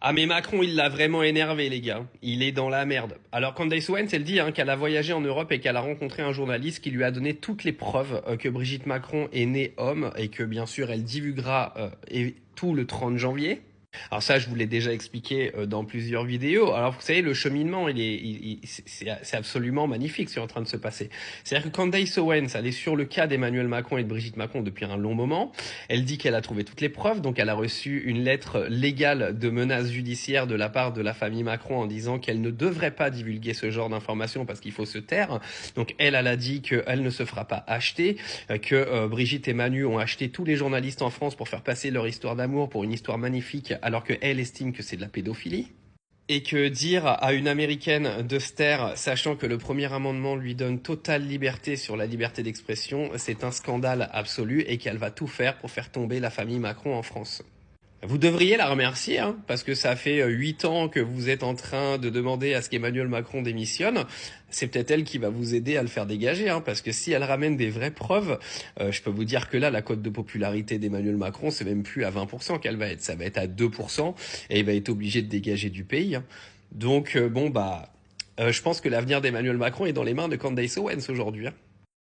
Ah mais Macron, il l'a vraiment énervé, les gars. Il est dans la merde. Alors Candace Owens, elle dit qu'elle a voyagé en Europe et qu'elle a rencontré un journaliste qui lui a donné toutes les preuves que Brigitte Macron est née homme et que bien sûr elle divulguera tout le 30 janvier. Alors ça, je vous l'ai déjà expliqué dans plusieurs vidéos. Alors vous savez, le cheminement, c'est absolument magnifique ce qui est en train de se passer. C'est-à-dire que Candace Owens, elle est sur le cas d'Emmanuel Macron et de Brigitte Macron depuis un long moment. Elle dit qu'elle a trouvé toutes les preuves, donc elle a reçu une lettre légale de menace judiciaire de la part de la famille Macron en disant qu'elle ne devrait pas divulguer ce genre d'informations parce qu'il faut se taire. Donc elle a dit qu'elle ne se fera pas acheter, que Brigitte et Manu ont acheté tous les journalistes en France pour faire passer leur histoire d'amour pour une histoire magnifique alors qu'elle estime que c'est de la pédophilie. Et que dire à une américaine de se taire, sachant que le premier amendement lui donne totale liberté sur la liberté d'expression, c'est un scandale absolu et qu'elle va tout faire pour faire tomber la famille Macron en France. Vous devriez la remercier, parce que ça fait 8 ans que vous êtes en train de demander à ce qu'Emmanuel Macron démissionne. C'est peut-être elle qui va vous aider à le faire dégager, parce que si elle ramène des vraies preuves, je peux vous dire que là, la cote de popularité d'Emmanuel Macron, c'est même plus à 20% qu'elle va être, ça va être à 2%, et il va être obligé de dégager du pays. Donc, je pense que l'avenir d'Emmanuel Macron est dans les mains de Candace Owens aujourd'hui.